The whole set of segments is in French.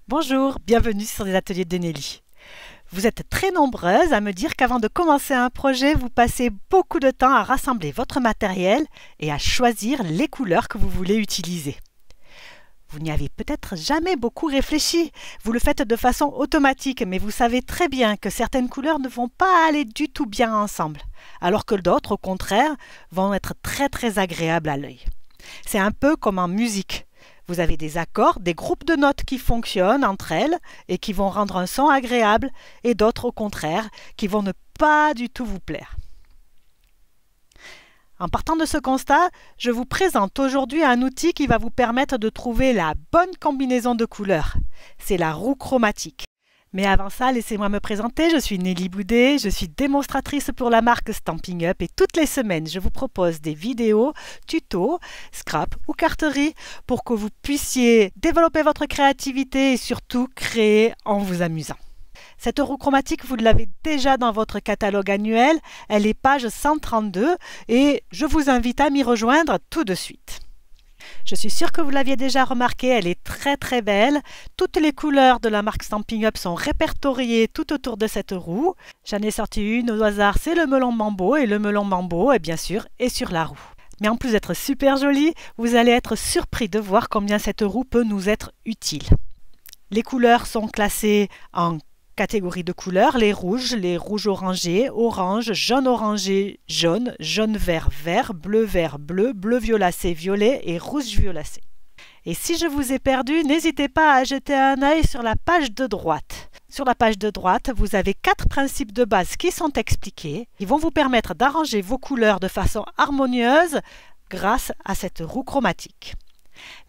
Bonjour, bienvenue sur les ateliers de Nelly. Vous êtes très nombreuses à me dire qu'avant de commencer un projet, vous passez beaucoup de temps à rassembler votre matériel et à choisir les couleurs que vous voulez utiliser. Vous n'y avez peut-être jamais beaucoup réfléchi, vous le faites de façon automatique, mais vous savez très bien que certaines couleurs ne vont pas aller du tout bien ensemble, alors que d'autres, au contraire, vont être très agréables à l'œil. C'est un peu comme en musique. Vous avez des accords, des groupes de notes qui fonctionnent entre elles et qui vont rendre un son agréable, et d'autres au contraire qui vont ne pas du tout vous plaire. En partant de ce constat, je vous présente aujourd'hui un outil qui va vous permettre de trouver la bonne combinaison de couleurs. C'est la roue chromatique. Mais avant ça, laissez-moi me présenter, je suis Nelly Boudet, je suis démonstratrice pour la marque Stampin' Up et toutes les semaines, je vous propose des vidéos, tutos, scrap ou carterie pour que vous puissiez développer votre créativité et surtout créer en vous amusant. Cette roue chromatique, vous l'avez déjà dans votre catalogue annuel, elle est page 132 et je vous invite à m'y rejoindre tout de suite. Je suis sûre que vous l'aviez déjà remarqué, elle est très belle. Toutes les couleurs de la marque Stampin' Up sont répertoriées tout autour de cette roue. J'en ai sorti une au hasard, c'est le melon mambo et le melon mambo, bien sûr, est sur la roue. Mais en plus d'être super jolie, vous allez être surpris de voir combien cette roue peut nous être utile. Les couleurs sont classées en catégories de couleurs, les rouges orangés, orange, jaune orangé, jaune, jaune vert vert, bleu bleu, bleu violacé violet et rouge violacé. Et si je vous ai perdu, n'hésitez pas à jeter un œil sur la page de droite. Sur la page de droite, vous avez 4 principes de base qui sont expliqués. Ils vont vous permettre d'arranger vos couleurs de façon harmonieuse grâce à cette roue chromatique.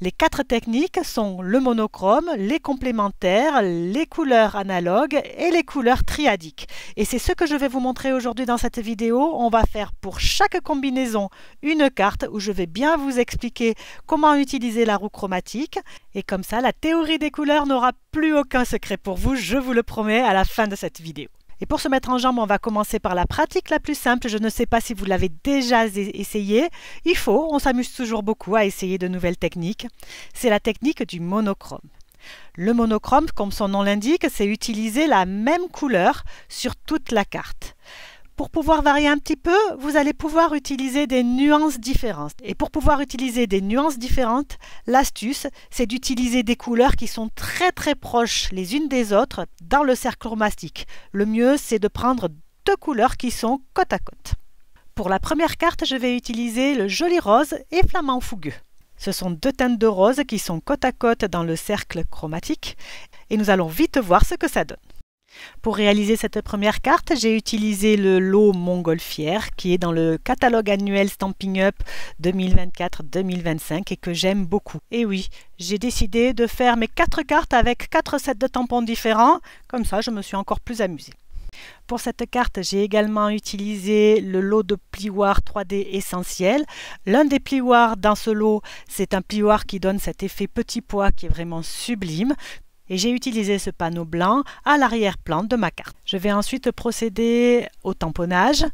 Les 4 techniques sont le monochrome, les complémentaires, les couleurs analogues et les couleurs triadiques. Et c'est ce que je vais vous montrer aujourd'hui dans cette vidéo. On va faire pour chaque combinaison une carte où je vais bien vous expliquer comment utiliser la roue chromatique. Et comme ça, la théorie des couleurs n'aura plus aucun secret pour vous, je vous le promets à la fin de cette vidéo. Et pour se mettre en jambe, on va commencer par la pratique la plus simple. Je ne sais pas si vous l'avez déjà essayé. On s'amuse toujours beaucoup à essayer de nouvelles techniques. C'est la technique du monochrome. Le monochrome, comme son nom l'indique, c'est utiliser la même couleur sur toute la carte. Pour pouvoir varier un petit peu, vous allez pouvoir utiliser des nuances différentes. Et pour pouvoir utiliser des nuances différentes, l'astuce, c'est d'utiliser des couleurs qui sont très proches les unes des autres dans le cercle chromatique. Le mieux, c'est de prendre 2 couleurs qui sont côte à côte. Pour la première carte, je vais utiliser le joli rose et flamand fougueux. Ce sont 2 teintes de rose qui sont côte à côte dans le cercle chromatique et nous allons vite voir ce que ça donne. Pour réaliser cette première carte, j'ai utilisé le lot Montgolfière qui est dans le catalogue annuel Stampin' Up 2024-2025 et que j'aime beaucoup. Et oui, j'ai décidé de faire mes 4 cartes avec 4 sets de tampons différents, comme ça je me suis encore plus amusée. Pour cette carte, j'ai également utilisé le lot de plioirs 3D essentiel. L'un des plioirs dans ce lot, c'est un plioir qui donne cet effet petit pois qui est vraiment sublime. Et j'ai utilisé ce panneau blanc à l'arrière-plan de ma carte. Je vais ensuite procéder au tamponnage.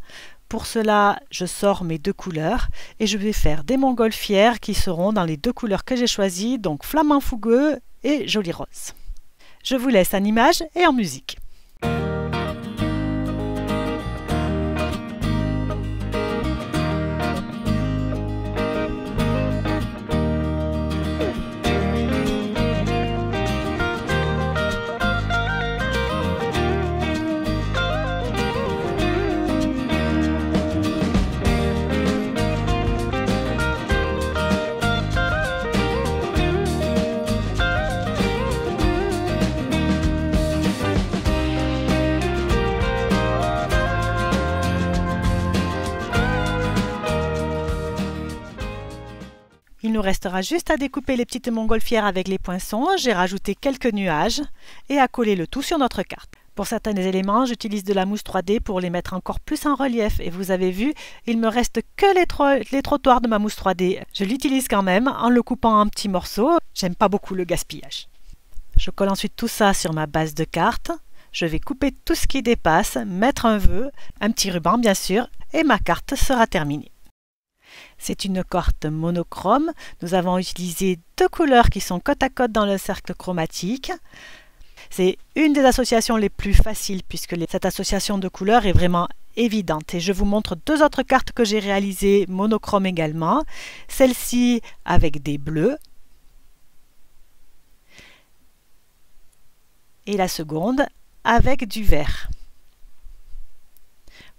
Pour cela, je sors mes 2 couleurs et je vais faire des montgolfières qui seront dans les 2 couleurs que j'ai choisies, donc flamand fougueux et joli rose. Je vous laisse en images et en musique. Il nous restera juste à découper les petites montgolfières avec les poinçons. J'ai rajouté quelques nuages et à coller le tout sur notre carte. Pour certains des éléments, j'utilise de la mousse 3D pour les mettre encore plus en relief. Et vous avez vu, il me reste que les trottoirs de ma mousse 3D. Je l'utilise quand même en le coupant en petits morceaux. J'aime pas beaucoup le gaspillage. Je colle ensuite tout ça sur ma base de carte. Je vais couper tout ce qui dépasse, mettre un vœu, un petit ruban bien sûr, et ma carte sera terminée. C'est une carte monochrome. Nous avons utilisé deux couleurs qui sont côte à côte dans le cercle chromatique. C'est une des associations les plus faciles puisque cette association de couleurs est vraiment évidente. Et je vous montre deux autres cartes que j'ai réalisées monochromes également. Celle-ci avec des bleus et la seconde avec du vert.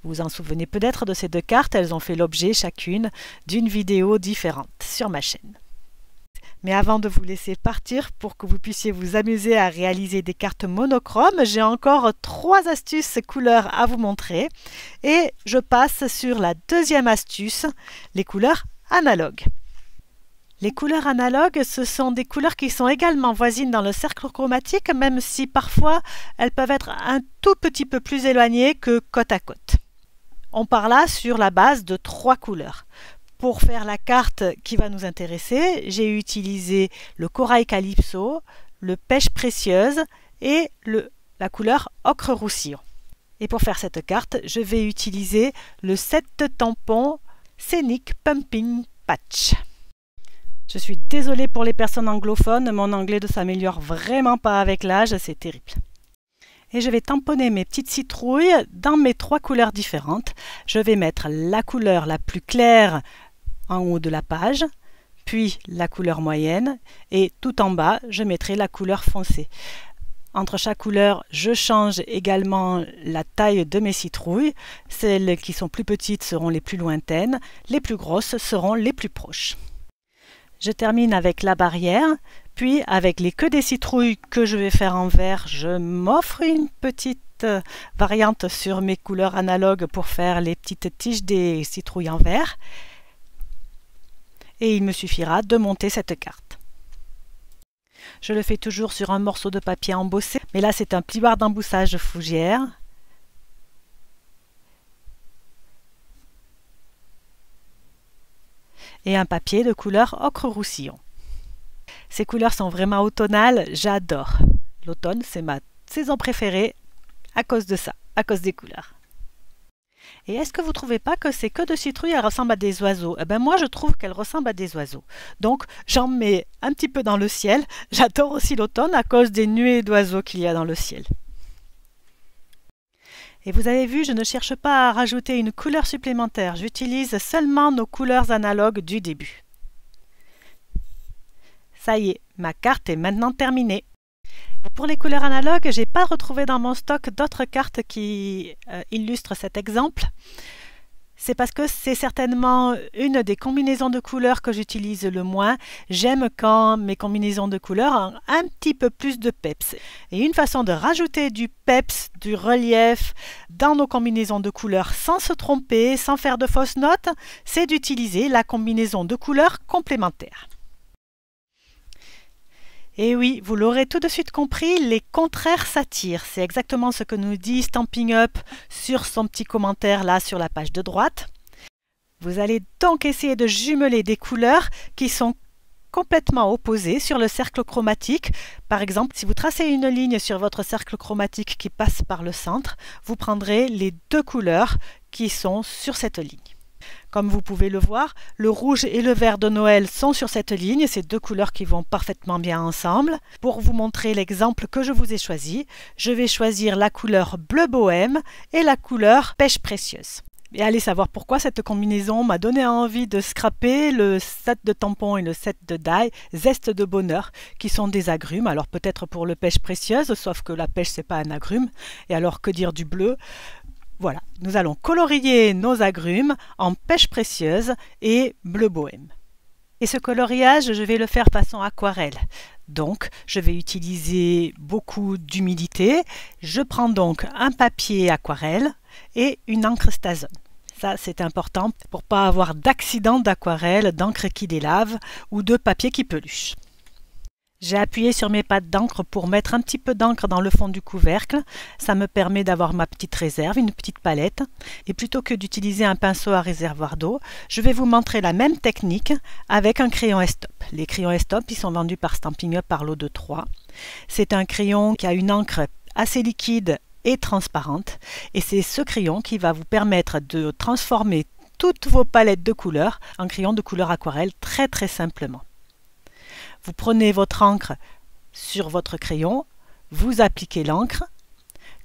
Vous vous en souvenez peut-être de ces deux cartes, elles ont fait l'objet chacune d'une vidéo différente sur ma chaîne. Mais avant de vous laisser partir pour que vous puissiez vous amuser à réaliser des cartes monochromes, j'ai encore 3 astuces couleurs à vous montrer. Et je passe sur la deuxième astuce, les couleurs analogues. Les couleurs analogues, ce sont des couleurs qui sont également voisines dans le cercle chromatique, même si parfois elles peuvent être un tout petit peu plus éloignées que côte à côte. On part là sur la base de 3 couleurs. Pour faire la carte qui va nous intéresser, j'ai utilisé le corail calypso, le pêche précieuse et la couleur ocre roussillon. Et pour faire cette carte, je vais utiliser le set de tampons Scenic Pumping Patch. Je suis désolée pour les personnes anglophones, mon anglais ne s'améliore vraiment pas avec l'âge, c'est terrible. Et je vais tamponner mes petites citrouilles dans mes 3 couleurs différentes. Je vais mettre la couleur la plus claire en haut de la page, puis la couleur moyenne, et tout en bas, je mettrai la couleur foncée. Entre chaque couleur, je change également la taille de mes citrouilles. Celles qui sont plus petites seront les plus lointaines, les plus grosses seront les plus proches. Je termine avec la barrière, puis avec les queues des citrouilles que je vais faire en vert, je m'offre une petite variante sur mes couleurs analogues pour faire les petites tiges des citrouilles en vert. Et il me suffira de monter cette carte. Je le fais toujours sur un morceau de papier embossé, mais là c'est un plioir d'emboussage fougère. Et un papier de couleur ocre roussillon. Ces couleurs sont vraiment automnales, j'adore. L'automne, c'est ma saison préférée à cause de ça, à cause des couleurs. Et est-ce que vous ne trouvez pas que ces queues de citrouille elles ressemblent à des oiseaux? Eh bien moi je trouve qu'elles ressemblent à des oiseaux. Donc j'en mets un petit peu dans le ciel. J'adore aussi l'automne à cause des nuées d'oiseaux qu'il y a dans le ciel. Et vous avez vu, je ne cherche pas à rajouter une couleur supplémentaire. J'utilise seulement nos couleurs analogues du début. Ça y est, ma carte est maintenant terminée. Pour les couleurs analogues, je n'ai pas retrouvé dans mon stock d'autres cartes qui illustrent cet exemple. C'est parce que c'est certainement une des combinaisons de couleurs que j'utilise le moins. J'aime quand mes combinaisons de couleurs ont un petit peu plus de peps. Et une façon de rajouter du peps, du relief dans nos combinaisons de couleurs sans se tromper, sans faire de fausses notes, c'est d'utiliser la combinaison de couleurs complémentaire. Et oui, vous l'aurez tout de suite compris, les contraires s'attirent. C'est exactement ce que nous dit Stampin' Up sur son petit commentaire là sur la page de droite. Vous allez donc essayer de jumeler des couleurs qui sont complètement opposées sur le cercle chromatique. Par exemple, si vous tracez une ligne sur votre cercle chromatique qui passe par le centre, vous prendrez les 2 couleurs qui sont sur cette ligne. Comme vous pouvez le voir, le rouge et le vert de Noël sont sur cette ligne, ces 2 couleurs qui vont parfaitement bien ensemble. Pour vous montrer l'exemple que je vous ai choisi, je vais choisir la couleur bleu bohème et la couleur pêche précieuse. Et allez savoir pourquoi cette combinaison m'a donné envie de scraper le set de tampons et le set de die Zeste de bonheur, qui sont des agrumes. Alors peut-être pour le pêche précieuse, sauf que la pêche c'est pas un agrume, et alors que dire du bleu? Voilà, nous allons colorier nos agrumes en pêche précieuse et bleu bohème. Et ce coloriage, je vais le faire façon aquarelle. Donc, je vais utiliser beaucoup d'humidité. Je prends donc un papier aquarelle et une encre Stazone. Ça, c'est important pour ne pas avoir d'accident d'aquarelle, d'encre qui délave ou de papier qui peluche. J'ai appuyé sur mes pattes d'encre pour mettre un petit peu d'encre dans le fond du couvercle. Ça me permet d'avoir ma petite réserve, une petite palette. Et plutôt que d'utiliser un pinceau à réservoir d'eau, je vais vous montrer la même technique avec un crayon Estop. Les crayons Estop, ils sont vendus par Stampin' Up par lot de 3. C'est un crayon qui a une encre assez liquide et transparente. Et c'est ce crayon qui va vous permettre de transformer toutes vos palettes de couleurs en crayon de couleur aquarelle très simplement. Vous prenez votre encre sur votre crayon, vous appliquez l'encre.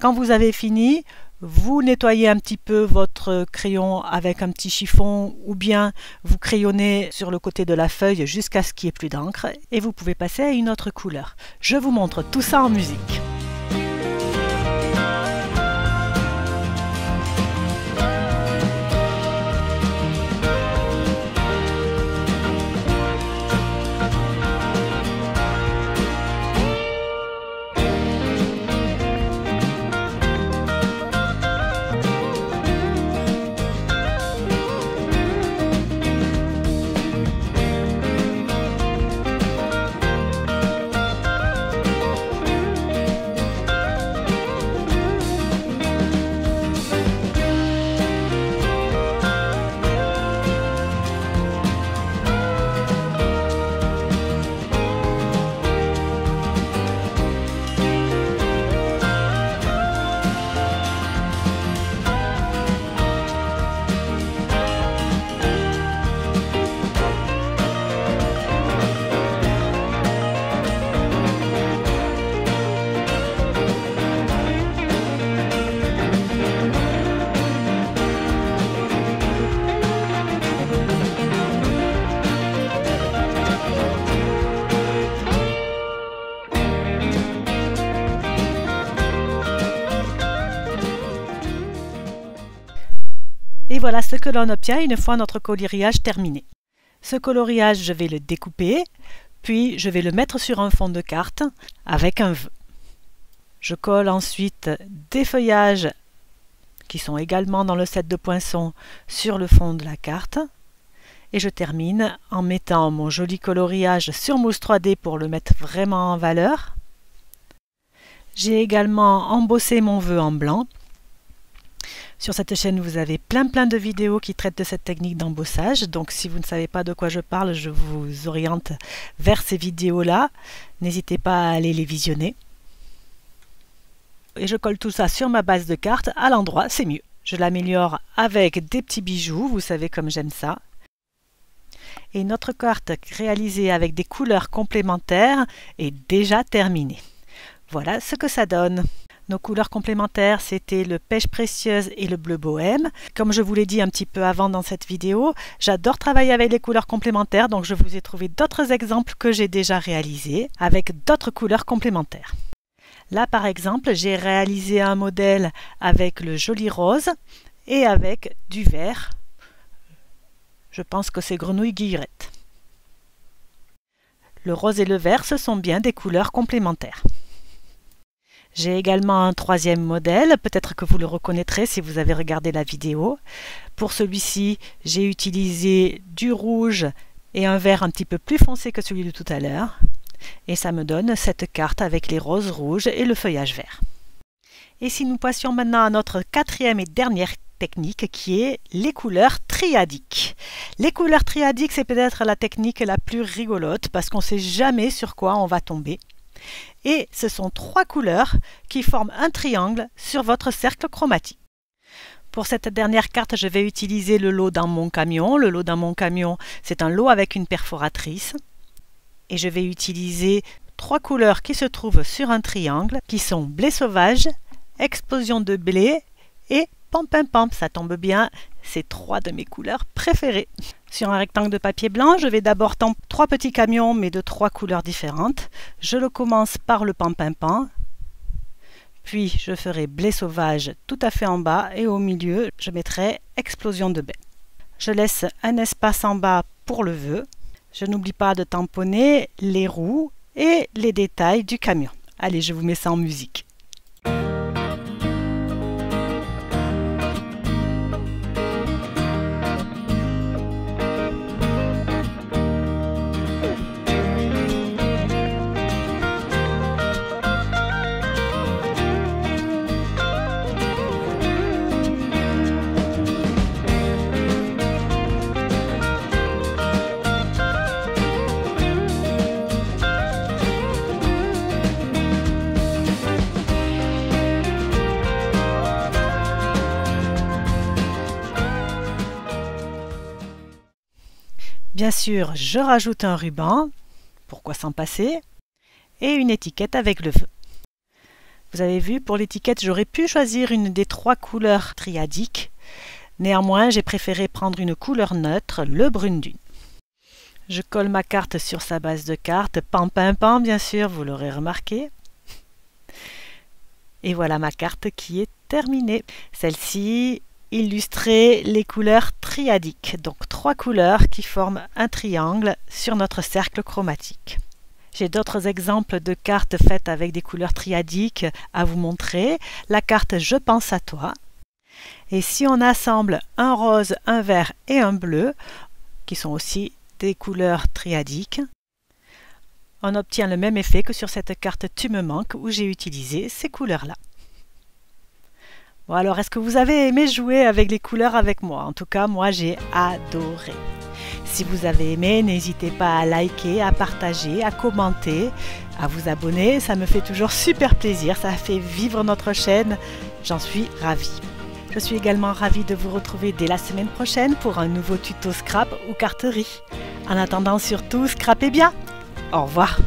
Quand vous avez fini, vous nettoyez un petit peu votre crayon avec un petit chiffon ou bien vous crayonnez sur le côté de la feuille jusqu'à ce qu'il n'y ait plus d'encre et vous pouvez passer à une autre couleur. Je vous montre tout ça en musique. Et voilà ce que l'on obtient une fois notre coloriage terminé. Ce coloriage, je vais le découper, puis je vais le mettre sur un fond de carte avec un vœu. Je colle ensuite des feuillages qui sont également dans le set de poinçons sur le fond de la carte. Et je termine en mettant mon joli coloriage sur mousse 3D pour le mettre vraiment en valeur. J'ai également embossé mon vœu en blanc. Sur cette chaîne, vous avez plein de vidéos qui traitent de cette technique d'embossage. Donc si vous ne savez pas de quoi je parle, je vous oriente vers ces vidéos-là. N'hésitez pas à aller les visionner. Et je colle tout ça sur ma base de carte à l'endroit, c'est mieux. Je l'améliore avec des petits bijoux, vous savez comme j'aime ça. Et notre carte réalisée avec des couleurs complémentaires est déjà terminée. Voilà ce que ça donne. Nos couleurs complémentaires, c'était le pêche précieuse et le bleu bohème. Comme je vous l'ai dit un petit peu avant dans cette vidéo, j'adore travailler avec les couleurs complémentaires, donc je vous ai trouvé d'autres exemples que j'ai déjà réalisés avec d'autres couleurs complémentaires. Là, par exemple, j'ai réalisé un modèle avec le joli rose et avec du vert. Je pense que c'est grenouille guillerette. Le rose et le vert, ce sont bien des couleurs complémentaires. J'ai également un troisième modèle, peut-être que vous le reconnaîtrez si vous avez regardé la vidéo. Pour celui-ci, j'ai utilisé du rouge et un vert un petit peu plus foncé que celui de tout à l'heure. Et ça me donne cette carte avec les roses rouges et le feuillage vert. Et si nous passions maintenant à notre quatrième et dernière technique qui est les couleurs triadiques. Les couleurs triadiques, c'est peut-être la technique la plus rigolote parce qu'on ne sait jamais sur quoi on va tomber. Et ce sont 3 couleurs qui forment un triangle sur votre cercle chromatique. Pour cette dernière carte, je vais utiliser le lot dans mon camion. Le lot dans mon camion, c'est un lot avec une perforatrice. Et je vais utiliser 3 couleurs qui se trouvent sur un triangle, qui sont blé sauvage, explosion de blé et pampin-pamp. Ça tombe bien, c'est 3 de mes couleurs préférées. Sur un rectangle de papier blanc, je vais d'abord tendre 3 petits camions, mais de 3 couleurs différentes. Je le commence par le pampin-pamp. Puis je ferai blé sauvage tout à fait en bas et au milieu, je mettrai explosion de baie. Je laisse un espace en bas pour le vœu. Je n'oublie pas de tamponner les roues et les détails du camion. Allez, je vous mets ça en musique. Bien sûr, je rajoute un ruban, pourquoi s'en passer, et une étiquette avec le feu. Vous avez vu, pour l'étiquette, j'aurais pu choisir une des 3 couleurs triadiques. Néanmoins, j'ai préféré prendre une couleur neutre, le brune dune. Je colle ma carte sur sa base de carte, pam pam pam bien sûr, vous l'aurez remarqué. Et voilà ma carte qui est terminée. Celle-ci illustrait les couleurs triadiques, donc 3 couleurs qui forment un triangle sur notre cercle chromatique. J'ai d'autres exemples de cartes faites avec des couleurs triadiques à vous montrer. La carte Je pense à toi. Et si on assemble un rose, un vert et un bleu, qui sont aussi des couleurs triadiques, on obtient le même effet que sur cette carte Tu me manques où j'ai utilisé ces couleurs-là. Bon alors, est-ce que vous avez aimé jouer avec les couleurs avec moi? En tout cas, moi j'ai adoré. Si vous avez aimé, n'hésitez pas à liker, à partager, à commenter, à vous abonner. Ça me fait toujours super plaisir, ça fait vivre notre chaîne. J'en suis ravie. Je suis également ravie de vous retrouver dès la semaine prochaine pour un nouveau tuto scrap ou carterie. En attendant, surtout, scrapez bien. Au revoir.